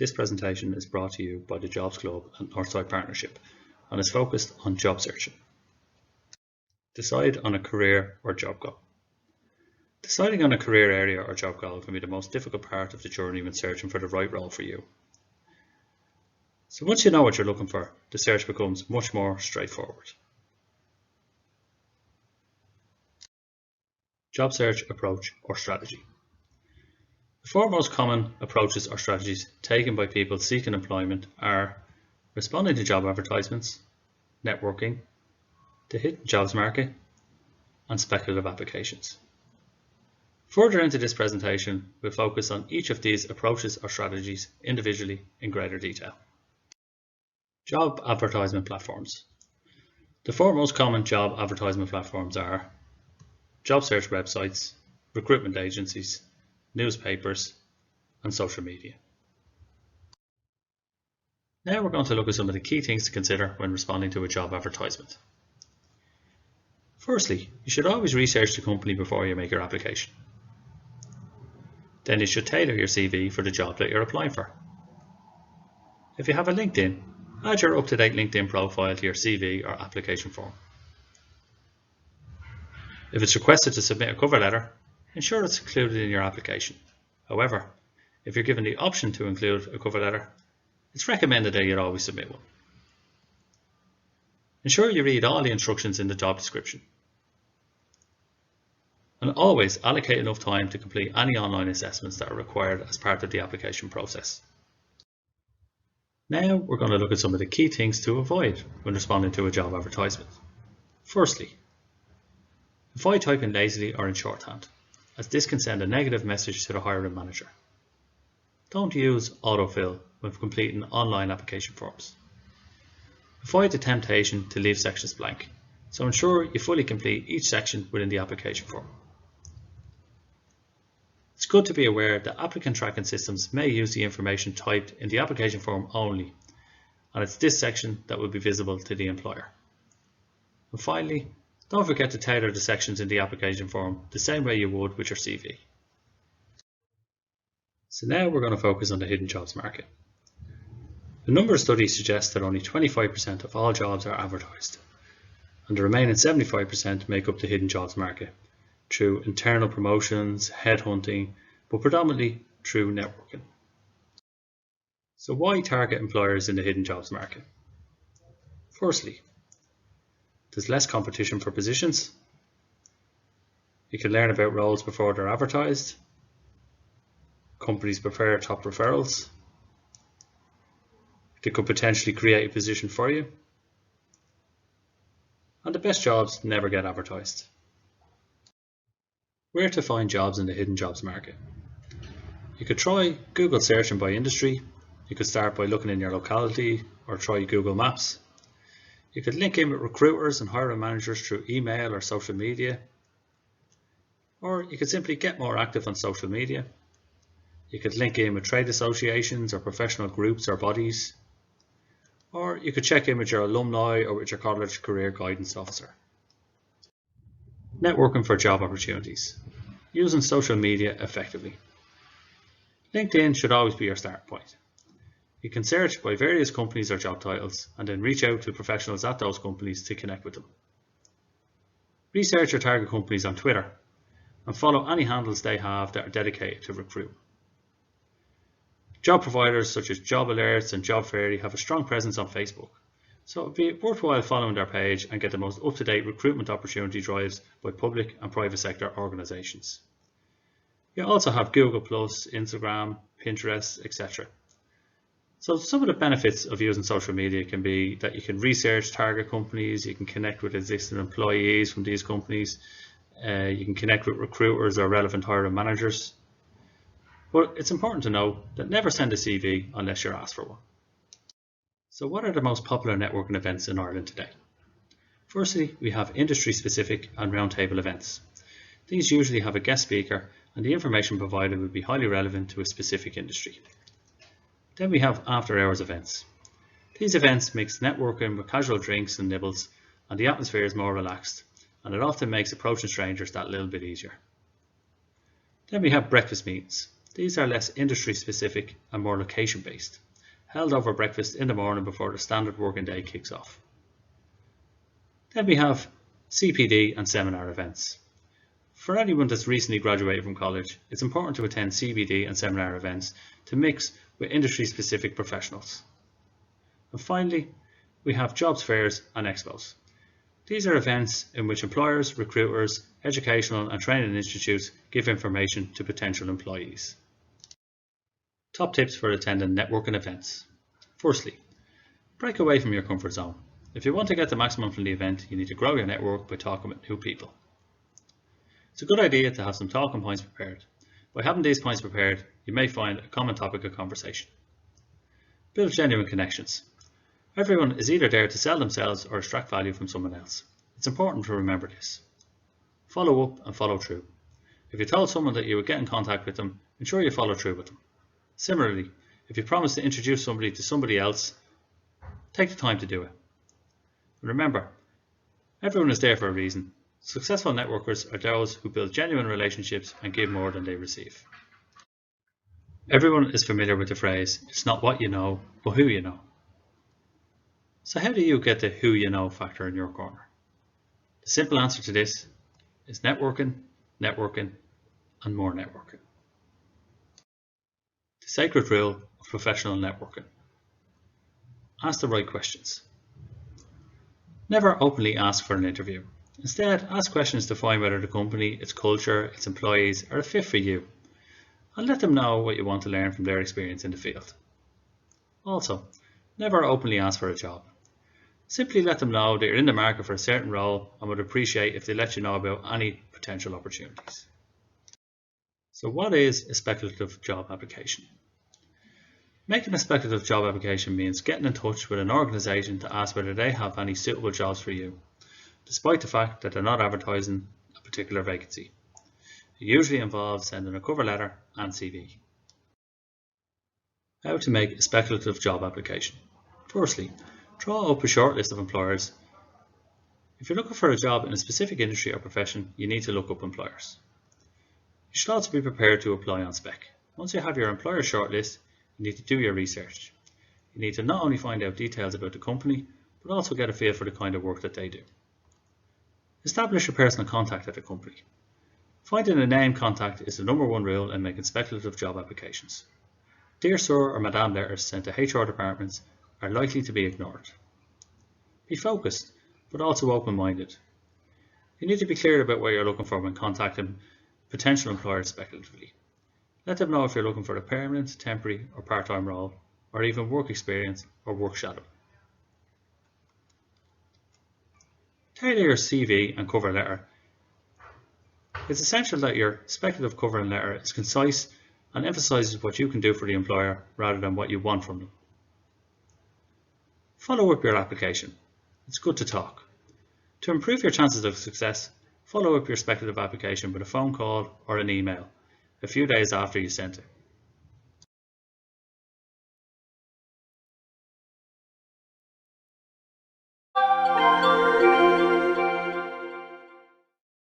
This presentation is brought to you by the Jobs Club and Northside Partnership and is focused on job searching. Decide on a career or job goal. Deciding on a career area or job goal can be the most difficult part of the journey when searching for the right role for you. So once you know what you're looking for, the search becomes much more straightforward. Job search approach or strategy. The four most common approaches or strategies taken by people seeking employment are responding to job advertisements, networking, the hidden jobs market, and speculative applications. Further into this presentation, we'll focus on each of these approaches or strategies individually in greater detail. Job advertisement platforms. The four most common job advertisement platforms are job search websites, recruitment agencies, newspapers, and social media. Now we're going to look at some of the key things to consider when responding to a job advertisement. Firstly, you should always research the company before you make your application. Then you should tailor your CV for the job that you're applying for. If you have a LinkedIn, add your up-to-date LinkedIn profile to your CV or application form. If it's requested to submit a cover letter, ensure it's included in your application. However, if you're given the option to include a cover letter, it's recommended that you always submit one. Ensure you read all the instructions in the job description. And always allocate enough time to complete any online assessments that are required as part of the application process. Now we're going to look at some of the key things to avoid when responding to a job advertisement. Firstly, avoid typing lazily or in shorthand, as this can send a negative message to the hiring manager. Don't use autofill when completing online application forms. Avoid the temptation to leave sections blank, so ensure you fully complete each section within the application form. It's good to be aware that applicant tracking systems may use the information typed in the application form only, and it's this section that will be visible to the employer. And finally, don't forget to tailor the sections in the application form the same way you would with your CV. So now we're going to focus on the hidden jobs market. A number of studies suggest that only 25% of all jobs are advertised, and the remaining 75% make up the hidden jobs market through internal promotions, headhunting, but predominantly through networking. So why target employers in the hidden jobs market? Firstly, there's less competition for positions. You can learn about roles before they're advertised. Companies prefer top referrals. They could potentially create a position for you. And the best jobs never get advertised. Where to find jobs in the hidden jobs market? You could try Google searching by industry. You could start by looking in your locality or try Google Maps. You could link in with recruiters and hiring managers through email or social media. Or you could simply get more active on social media. You could link in with trade associations or professional groups or bodies. Or you could check in with your alumni or with your college career guidance officer. Networking for job opportunities. Using social media effectively. LinkedIn should always be your start point. You can search by various companies or job titles and then reach out to professionals at those companies to connect with them. Research your target companies on Twitter and follow any handles they have that are dedicated to recruitment. Job providers such as Job Alerts and Job Fairy have a strong presence on Facebook, so it would be worthwhile following their page and get the most up-to-date recruitment opportunity drives by public and private sector organisations. You also have Google+, Instagram, Pinterest, etc. So some of the benefits of using social media can be that you can research target companies, you can connect with existing employees from these companies, you can connect with recruiters or relevant hiring managers. But it's important to know that never send a CV unless you're asked for one. So what are the most popular networking events in Ireland today? Firstly, we have industry-specific and roundtable events. These usually have a guest speaker and the information provided will be highly relevant to a specific industry. Then we have after-hours events. These events mix networking with casual drinks and nibbles, and the atmosphere is more relaxed, and it often makes approaching strangers that little bit easier. Then we have breakfast meetings. These are less industry specific and more location based, held over breakfast in the morning before the standard working day kicks off. Then we have CPD and seminar events. For anyone that's recently graduated from college, it's important to attend CPD and seminar events to mix with industry specific professionals. And finally, we have jobs fairs and expos. These are events in which employers, recruiters, educational and training institutes give information to potential employees. Top tips for attending networking events. Firstly, break away from your comfort zone. If you want to get the maximum from the event, you need to grow your network by talking with new people. It's a good idea to have some talking points prepared. By having these points prepared, you may find a common topic of conversation. Build genuine connections. Everyone is either there to sell themselves or extract value from someone else. It's important to remember this. Follow up and follow through. If you told someone that you would get in contact with them, ensure you follow through with them. Similarly, if you promise to introduce somebody to somebody else, take the time to do it. Remember, everyone is there for a reason. Successful networkers are those who build genuine relationships and give more than they receive. Everyone is familiar with the phrase, it's not what you know, but who you know. So how do you get the who you know factor in your corner? The simple answer to this is networking, networking, and more networking. The sacred rule of professional networking. Ask the right questions. Never openly ask for an interview. Instead, ask questions to find whether the company, its culture, its employees are a fit for you, and let them know what you want to learn from their experience in the field. Also, never openly ask for a job. Simply let them know that you're in the market for a certain role and would appreciate if they let you know about any potential opportunities. So what is a speculative job application? Making a speculative job application means getting in touch with an organisation to ask whether they have any suitable jobs for you, despite the fact that they're not advertising a particular vacancy. It usually involves sending a cover letter and CV. How to make a speculative job application. Firstly, draw up a short list of employers. If you're looking for a job in a specific industry or profession, you need to look up employers. You should also be prepared to apply on spec. Once you have your employer shortlist, you need to do your research. You need to not only find out details about the company, but also get a feel for the kind of work that they do. Establish a personal contact at the company. Finding a named contact is the #1 rule in making speculative job applications. Dear Sir or Madam letters sent to HR departments are likely to be ignored. Be focused, but also open-minded. You need to be clear about what you're looking for when contacting potential employers speculatively. Let them know if you're looking for a permanent, temporary or part-time role, or even work experience or work shadow. Tailor your CV and cover letter. It's essential that your speculative cover and letter is concise and emphasises what you can do for the employer rather than what you want from them. Follow up your application. It's good to talk. To improve your chances of success, follow up your speculative application with a phone call or an email a few days after you sent it.